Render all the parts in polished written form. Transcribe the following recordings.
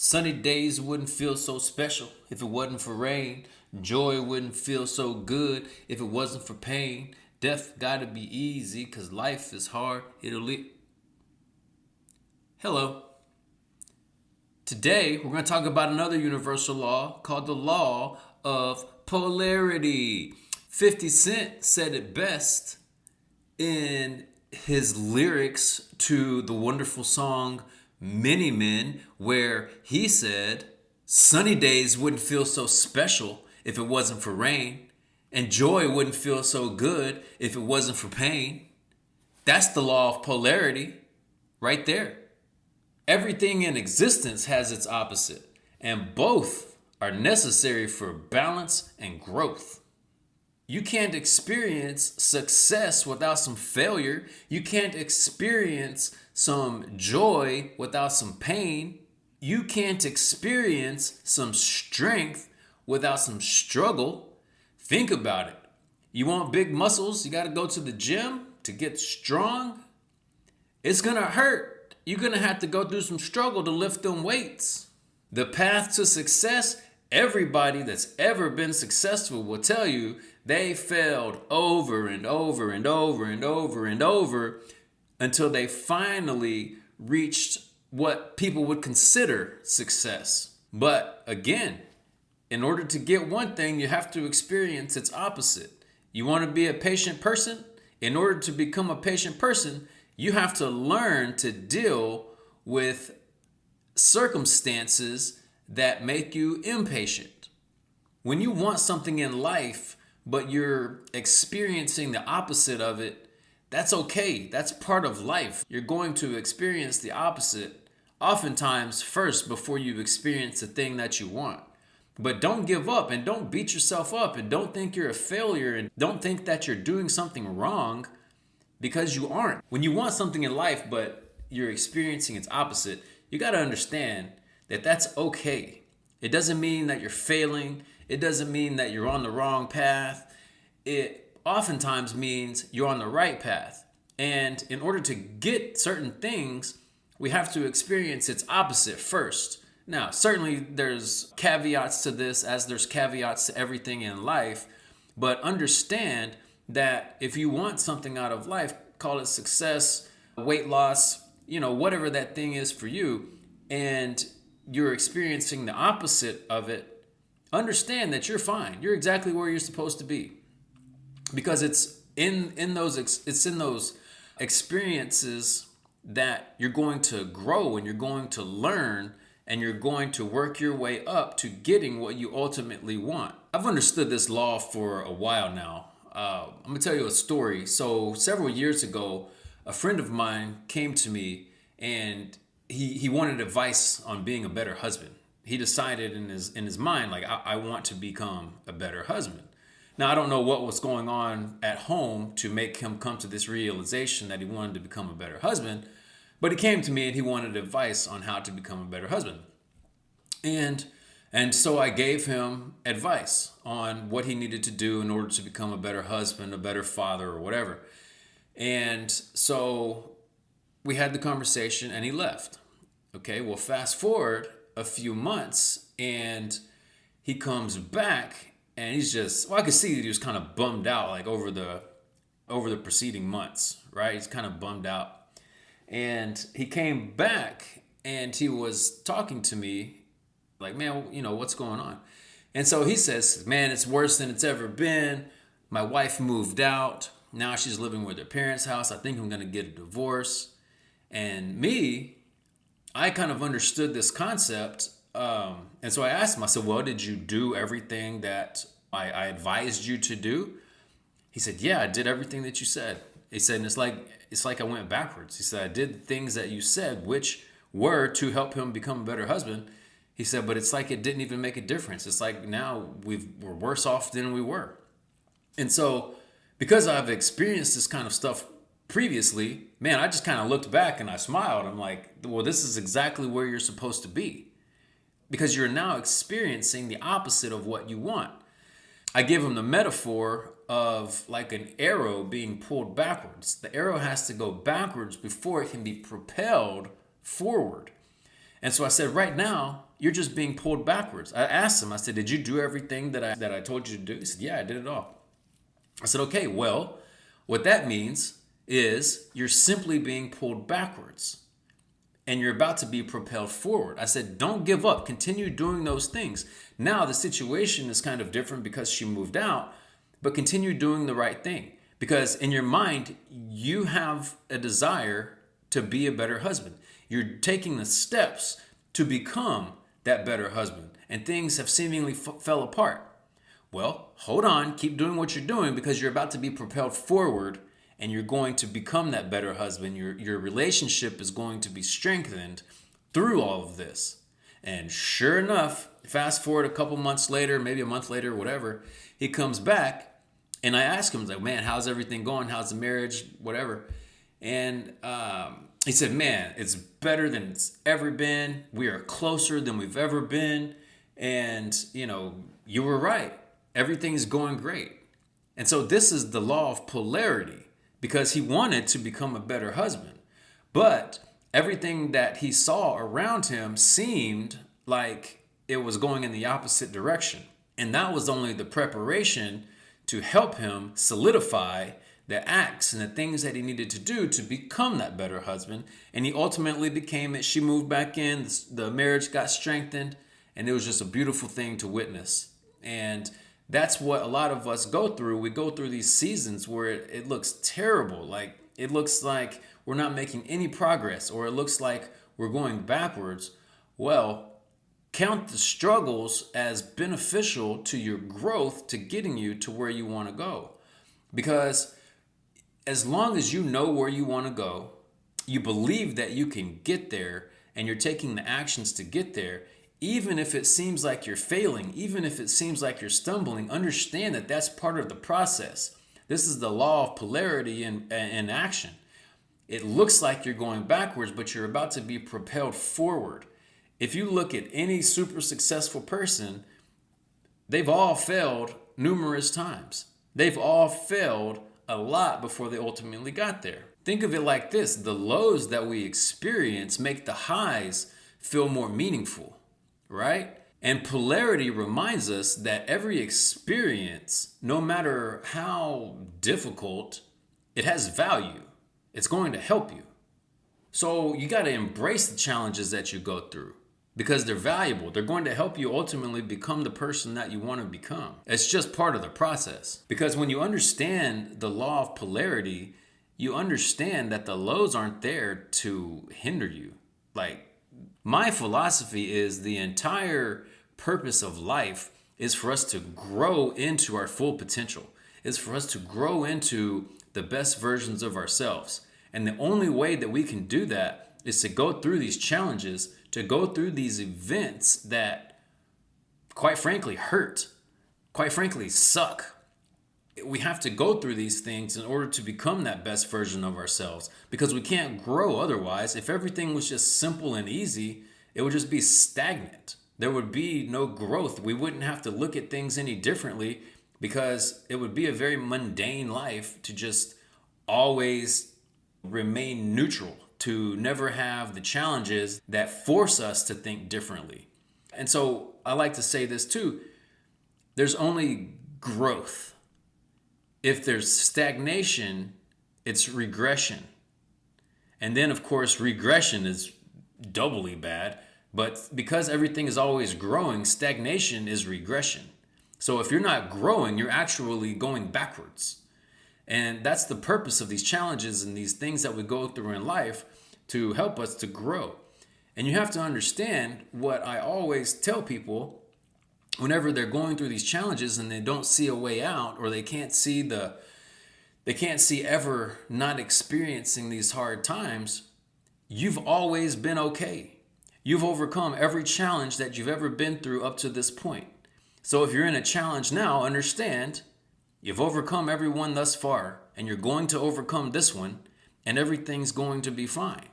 Sunny days wouldn't feel so special if it wasn't for rain. Joy wouldn't feel so good if it wasn't for pain. Death gotta be easy, cause life is hard. Hello. Today, we're gonna talk about another universal law called the Law of Polarity. 50 Cent said it best in his lyrics to the wonderful song Many Men, where he said, sunny days wouldn't feel so special if it wasn't for rain, and joy wouldn't feel so good if it wasn't for pain. That's the law of polarity right there. Everything in existence has its opposite, and both are necessary for balance and growth. You can't experience success without some failure. You can't experience some joy without some pain. You can't experience some strength without some struggle. Think about it. You want big muscles? You got to go to the gym to get strong. It's going to hurt. You're going to have to go through some struggle to lift them weights. The path to success, everybody that's ever been successful will tell you they failed over and over and over and over and over until they finally reached what people would consider success. But again, in order to get one thing, you have to experience its opposite. You want to be a patient person? In order to become a patient person, you have to learn to deal with circumstances that make you impatient. When you want something in life, but you're experiencing the opposite of it, that's okay. That's part of life. You're going to experience the opposite oftentimes first before you experience the thing that you want. But don't give up and don't beat yourself up and don't think you're a failure and don't think that you're doing something wrong, because you aren't. When you want something in life, but you're experiencing its opposite, you got to understand that that's okay. It doesn't mean that you're failing. It doesn't mean that you're on the wrong path. It oftentimes means you're on the right path. And in order to get certain things, we have to experience its opposite first. Now, certainly there's caveats to this, as there's caveats to everything in life. But understand that if you want something out of life, call it success, weight loss, whatever that thing is for you, and you're experiencing the opposite of it, understand that you're fine. You're exactly where you're supposed to be, because it's in those experiences that you're going to grow and you're going to learn and you're going to work your way up to getting what you ultimately want. I've understood this law for a while now. I'm gonna tell you a story. So several years ago, a friend of mine came to me and he wanted advice on being a better husband. He decided in his mind, like, I want to become a better husband. Now, I don't know what was going on at home to make him come to this realization that he wanted to become a better husband, but he came to me and he wanted advice on how to become a better husband. And so I gave him advice on what he needed to do in order to become a better husband, a better father, or whatever. And so we had the conversation and he left. Okay, well, fast forward a few months and he comes back and he's just, I could see that he was kind of bummed out, like over the preceding months, right? He's kind of bummed out. And he came back and he was talking to me like, man, what's going on? And so he says, man, it's worse than it's ever been. My wife moved out. Now she's living with her parents' house. I think I'm going to get a divorce. And me, I kind of understood this concept. And so I asked him, I said, well, did you do everything that I advised you to do? He said, yeah, I did everything that you said. He said, and it's like I went backwards. He said, I did things that you said, which were to help him become a better husband. He said, but it's like it didn't even make a difference. It's like now we're worse off than we were. And so because I've experienced this kind of stuff previously, man, I just kind of looked back and I smiled. I'm like, well, this is exactly where you're supposed to be, because you're now experiencing the opposite of what you want. I give him the metaphor of like an arrow being pulled backwards. The arrow has to go backwards before it can be propelled forward. And so I said, right now, you're just being pulled backwards. I asked him, I said, did you do everything that I told you to do? He said, yeah, I did it all. I said, okay, well, what that means is you're simply being pulled backwards and you're about to be propelled forward. I said, don't give up. Continue doing those things. Now the situation is kind of different because she moved out, but continue doing the right thing. Because in your mind, you have a desire to be a better husband. You're taking the steps to become that better husband, and things have seemingly fell apart. Well, hold on, keep doing what you're doing because you're about to be propelled forward and you're going to become that better husband. Your relationship is going to be strengthened through all of this. And sure enough, fast forward a couple months later, maybe a month later, whatever, he comes back and I ask him, like, man, how's everything going? How's the marriage? Whatever. And he said, man, it's better than it's ever been. We are closer than we've ever been. And, you were right. Everything's going great. And so this is the law of polarity because he wanted to become a better husband. But everything that he saw around him seemed like it was going in the opposite direction. And that was only the preparation to help him solidify the acts and the things that he needed to do to become that better husband. And he ultimately became it. She moved back in, the marriage got strengthened, and it was just a beautiful thing to witness. And that's what a lot of us go through. We go through these seasons where it looks terrible. Like it looks like we're not making any progress, or it looks like we're going backwards. Well, count the struggles as beneficial to your growth, to getting you to where you want to go. Because as long as you know where you want to go, you believe that you can get there, and you're taking the actions to get there, even if it seems like you're failing, even if it seems like you're stumbling, understand that that's part of the process. This is the law of polarity in action. It looks like you're going backwards, but you're about to be propelled forward. If you look at any super successful person, they've all failed numerous times. They've all failed a lot before they ultimately got there. Think of it like this. The lows that we experience make the highs feel more meaningful, right? And polarity reminds us that every experience, no matter how difficult, it has value. It's going to help you. So you got to embrace the challenges that you go through because they're valuable. They're going to help you ultimately become the person that you want to become. It's just part of the process. Because when you understand the law of polarity, you understand that the lows aren't there to hinder you. Like, my philosophy is the entire purpose of life is for us to grow into our full potential. It's for us to grow into the best versions of ourselves. And the only way that we can do that is to go through these challenges, to go through these events that, quite frankly, hurt, quite frankly, suck. We have to go through these things in order to become that best version of ourselves, because we can't grow otherwise. If everything was just simple and easy, it would just be stagnant. There would be no growth. We wouldn't have to look at things any differently because it would be a very mundane life to just always remain neutral, to never have the challenges that force us to think differently. And so I like to say this too. There's only growth. If there's stagnation, it's regression. And then, of course, regression is doubly bad. But because everything is always growing, stagnation is regression. So if you're not growing, you're actually going backwards. And that's the purpose of these challenges and these things that we go through in life, to help us to grow. And you have to understand what I always tell people whenever they're going through these challenges and they don't see a way out, or they can't see ever not experiencing these hard times. You've always been okay. You've overcome every challenge that you've ever been through up to this point. So if you're in a challenge now, understand you've overcome every one thus far, and you're going to overcome this one, and everything's going to be fine.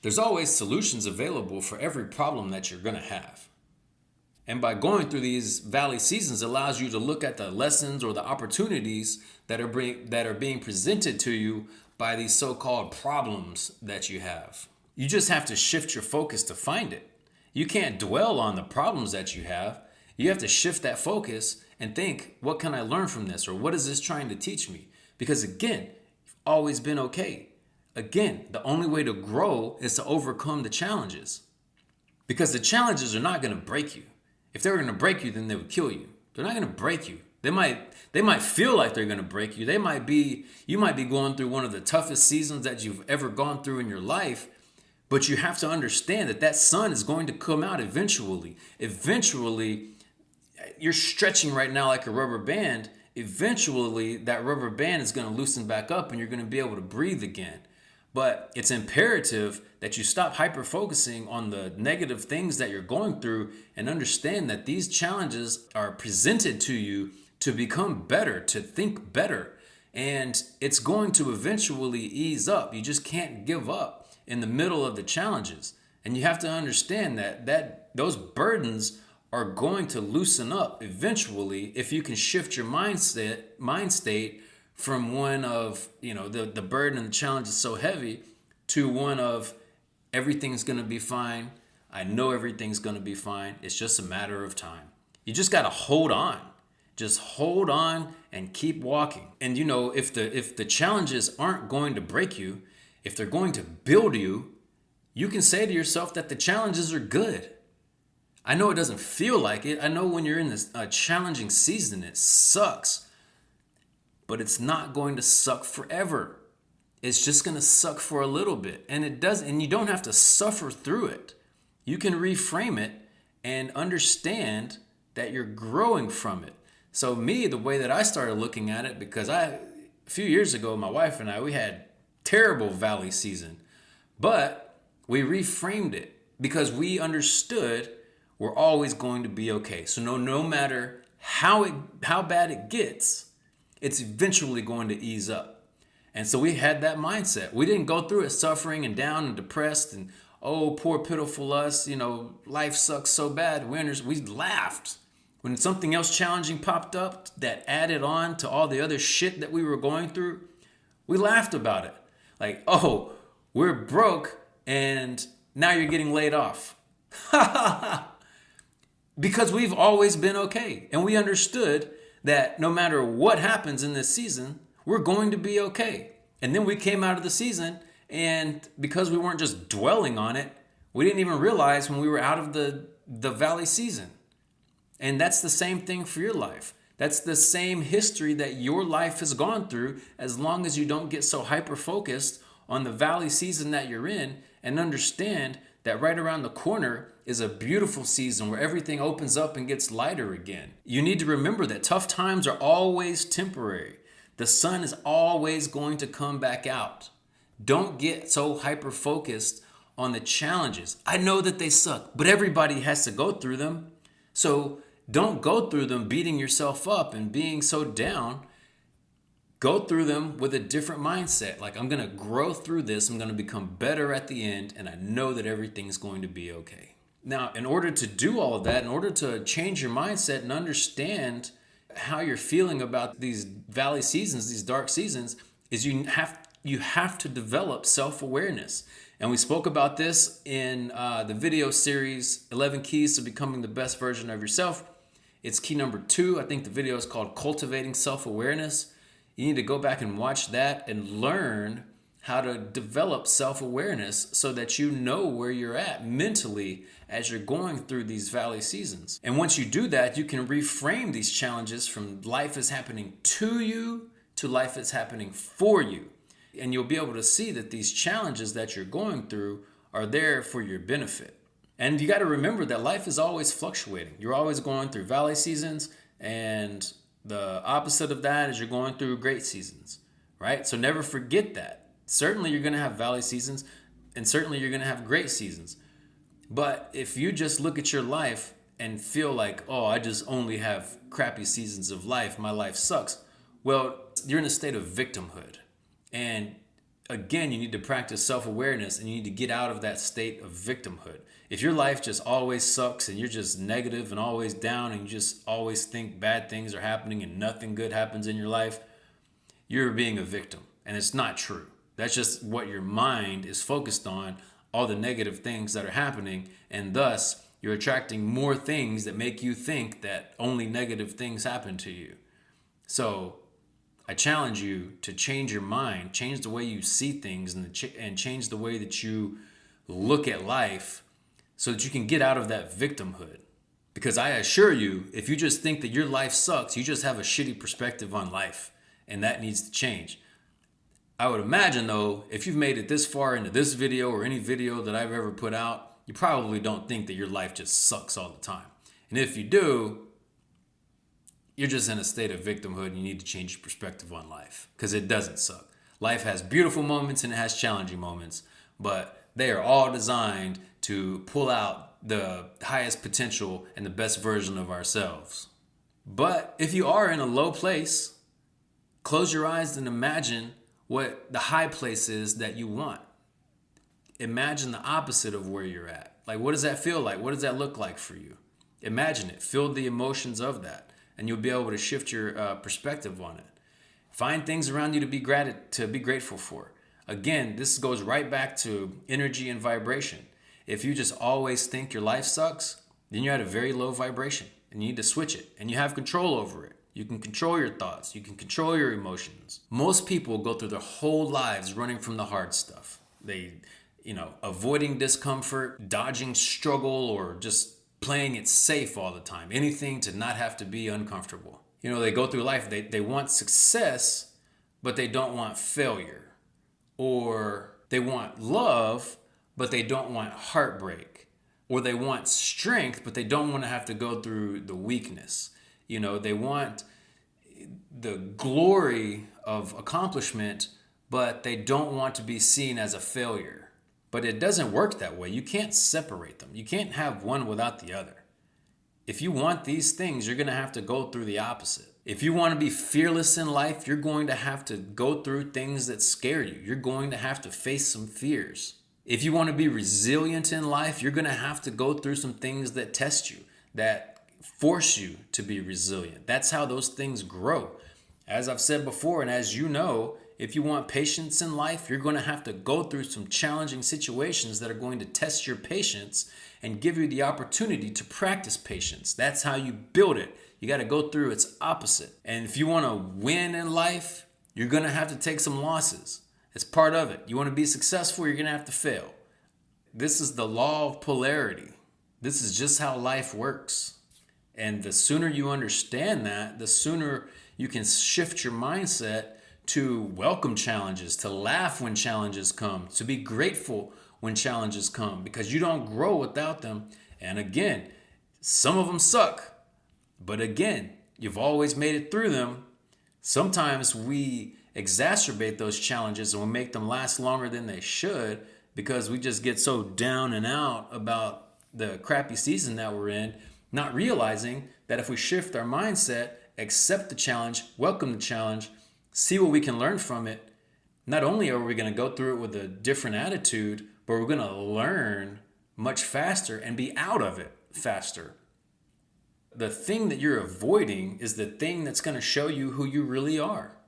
There's always solutions available for every problem that you're going to have. And by going through these valley seasons allows you to look at the lessons or the opportunities that are being presented to you by these so-called problems that you have. You just have to shift your focus to find it. You can't dwell on the problems that you have. You have to shift that focus and think, what can I learn from this? Or what is this trying to teach me? Because again, you've always been okay. Again, the only way to grow is to overcome the challenges. Because the challenges are not going to break you. If they were going to break you, then they would kill you. They're not going to break you. They might feel like they're going to break you. You might be going through one of the toughest seasons that you've ever gone through in your life, but you have to understand that sun is going to come out eventually. Eventually, you're stretching right now like a rubber band. Eventually, that rubber band is going to loosen back up and you're going to be able to breathe again. But it's imperative that you stop hyper-focusing on the negative things that you're going through and understand that these challenges are presented to you to become better, to think better. And it's going to eventually ease up. You just can't give up in the middle of the challenges. And you have to understand that those burdens are going to loosen up eventually if you can shift your mind state from one of, the burden and the challenge is so heavy to one of everything's going to be fine. I know everything's going to be fine. It's just a matter of time. You just got to hold on. Just hold on and keep walking. And if the challenges aren't going to break you, if they're going to build you, you can say to yourself that the challenges are good. I know it doesn't feel like it. I know when you're in this challenging season, it sucks. But it's not going to suck forever. It's just going to suck for a little bit. And you don't have to suffer through it. You can reframe it and understand that you're growing from it. So the way that I started looking at it, because a few years ago, my wife and I, we had terrible valley season, but we reframed it because we understood we're always going to be okay. So no matter how bad it gets, it's eventually going to ease up. And so we had that mindset. We didn't go through it suffering and down and depressed and, oh, poor pitiful us, life sucks so bad. We laughed. When something else challenging popped up that added on to all the other shit that we were going through, we laughed about it. Like, oh, we're broke and now you're getting laid off. Because we've always been okay. And we understood that no matter what happens in this season, we're going to be okay. And then we came out of the season, and because we weren't just dwelling on it, we didn't even realize when we were out of the valley season. And that's the same thing for your life. That's the same history that your life has gone through, as long as you don't get so hyper-focused on the valley season that you're in and understand that right around the corner is a beautiful season where everything opens up and gets lighter again. You need to remember that tough times are always temporary. The sun is always going to come back out. Don't get so hyper-focused on the challenges. I know that they suck, but everybody has to go through them. So don't go through them beating yourself up and being so down. Go through them with a different mindset. Like, I'm going to grow through this. I'm going to become better at the end. And I know that everything's going to be okay. Now, in order to do all of that, in order to change your mindset and understand how you're feeling about these valley seasons, these dark seasons, is you have to develop self-awareness. And we spoke about this in the video series, 11 Keys to Becoming the Best Version of Yourself. It's key number 2. I think the video is called Cultivating Self-Awareness. You need to go back and watch that and learn how to develop self-awareness so that you know where you're at mentally as you're going through these valley seasons. And once you do that, you can reframe these challenges from life is happening to you to life is happening for you. And you'll be able to see that these challenges that you're going through are there for your benefit. And you got to remember that life is always fluctuating. You're always going through valley seasons, and the opposite of that is you're going through great seasons, right? So never forget that. Certainly you're going to have valley seasons, and certainly you're going to have great seasons. But if you just look at your life and feel like, oh, I just only have crappy seasons of life, my life sucks, well, you're in a state of victimhood. And again, you need to practice self-awareness, and you need to get out of that state of victimhood. If your life just always sucks and you're just negative and always down and you just always think bad things are happening and nothing good happens in your life, you're being a victim. And it's not true. That's just what your mind is focused on, all the negative things that are happening. And thus, You're attracting more things that make you think that only negative things happen to you. So I challenge you to change your mind, change the way you see things, and change the way that you look at life so that you can get out of that victimhood. Because I assure you, if you just think that your life sucks, you just have a shitty perspective on life, and that needs to change. I would imagine, though, if you've made it this far into this video or any video that I've ever put out, you probably don't think that your life just sucks all the time. And if you do, you're just in a state of victimhood and you need to change your perspective on life, because it doesn't suck. Life has beautiful moments and it has challenging moments, but they are all designed to pull out the highest potential and the best version of ourselves. But if you are in a low place, close your eyes and imagine what the high place is that you want. Imagine the opposite of where you're at. Like, what does that feel like? What does that look like for you? Imagine it. Feel the emotions of that, and you'll be able to shift your perspective on it. Find things around you to be grateful for. Again, this goes right back to energy and vibration. If you just always think your life sucks, then you're at a very low vibration, and you need to switch it, and you have control over it. You can control your thoughts. You can control your emotions. Most people go through their whole lives running from the hard stuff. They, avoiding discomfort, dodging struggle, or just playing it safe all the time. Anything to not have to be uncomfortable. They go through life. They want success, but they don't want failure. Or they want love, but they don't want heartbreak. Or they want strength, but they don't want to have to go through the weakness. They want the glory of accomplishment, but they don't want to be seen as a failure. But it doesn't work that way. You can't separate them. You can't have one without the other. If you want these things, you're going to have to go through the opposite. If you want to be fearless in life, you're going to have to go through things that scare you. You're going to have to face some fears. If you want to be resilient in life, you're going to have to go through some things that test you, that force you to be resilient. That's how those things grow. As I've said before, and as you know, if you want patience in life, you're going to have to go through some challenging situations that are going to test your patience and give you the opportunity to practice patience. That's how you build it. You got to go through its opposite. And if you want to win in life, you're going to have to take some losses. It's part of it. You want to be successful, you're going to have to fail. This is the law of polarity. This is just how life works. And the sooner you understand that, the sooner you can shift your mindset to welcome challenges, to laugh when challenges come, to be grateful when challenges come, because you don't grow without them. And again, some of them suck, but again, you've always made it through them. Sometimes we exacerbate those challenges and we make them last longer than they should because we just get so down and out about the crappy season that we're in, not realizing that if we shift our mindset, accept the challenge, welcome the challenge, see what we can learn from it, not only are we going to go through it with a different attitude, but we're going to learn much faster and be out of it faster. The thing that you're avoiding is the thing that's going to show you who you really are.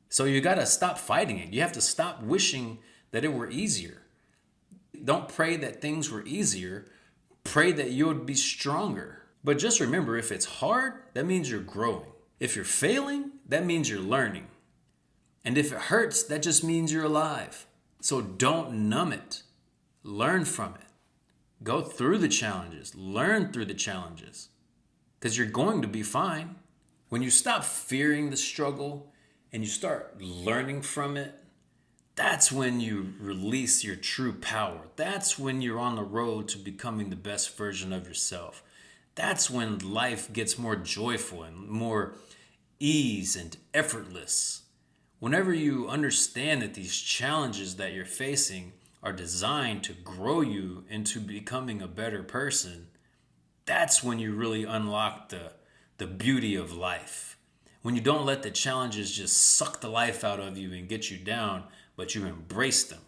So you got to stop fighting it. You have to stop wishing that it were easier. Don't pray that things were easier. Pray that you would be stronger. But just remember, if it's hard, that means you're growing. If you're failing, that means you're learning. And if it hurts, that just means you're alive. So don't numb it. Learn from it. Go through the challenges. Learn through the challenges. Because you're going to be fine. When you stop fearing the struggle and you start learning from it, that's when you release your true power. That's when you're on the road to becoming the best version of yourself. That's when life gets more joyful and more ease and effortless. Whenever you understand that these challenges that you're facing are designed to grow you into becoming a better person, that's when you really unlock the beauty of life. When you don't let the challenges just suck the life out of you and get you down, but you embrace them.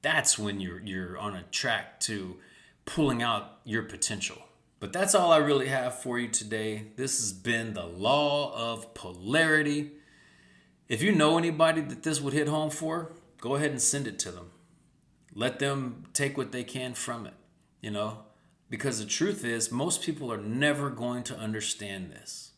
That's when you're on a track to pulling out your potential. But that's all I really have for you today. This has been the Law of Polarity. If you know anybody that this would hit home for, go ahead and send it to them. Let them take what they can from it. Because the truth is, most people are never going to understand this.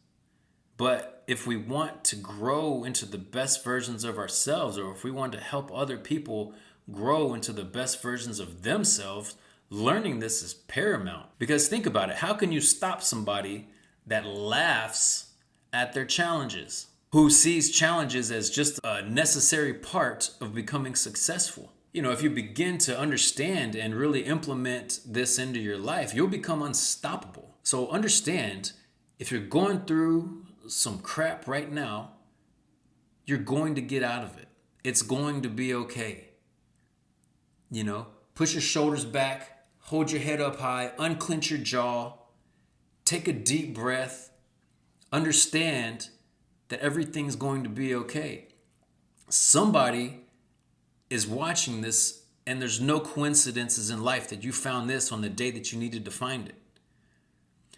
But if we want to grow into the best versions of ourselves, or if we want to help other people grow into the best versions of themselves, learning this is paramount. Because think about it, how can you stop somebody that laughs at their challenges, who sees challenges as just a necessary part of becoming successful? You know, if you begin to understand and really implement this into your life, you'll become unstoppable. So understand, if you're going through some crap right now, you're going to get out of it. It's going to be okay. You know, push your shoulders back, hold your head up high, unclench your jaw, take a deep breath, understand that everything's going to be okay. Somebody is watching this, and there's no coincidences in life that you found this on the day that you needed to find it.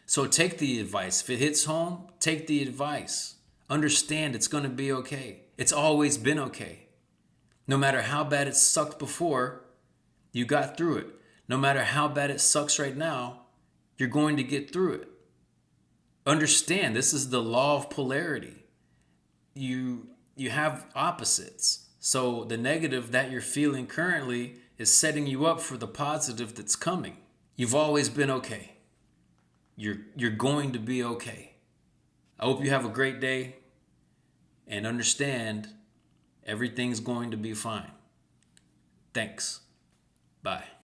So take the advice. If it hits home, take the advice. Understand it's going to be okay. It's always been okay. No matter how bad it sucked before, you got through it. No matter how bad it sucks right now, you're going to get through it. Understand, this is the law of polarity. You have opposites. So the negative that you're feeling currently is setting you up for the positive that's coming. You've always been okay. You're going to be okay. I hope you have a great day and understand everything's going to be fine. Thanks. Bye.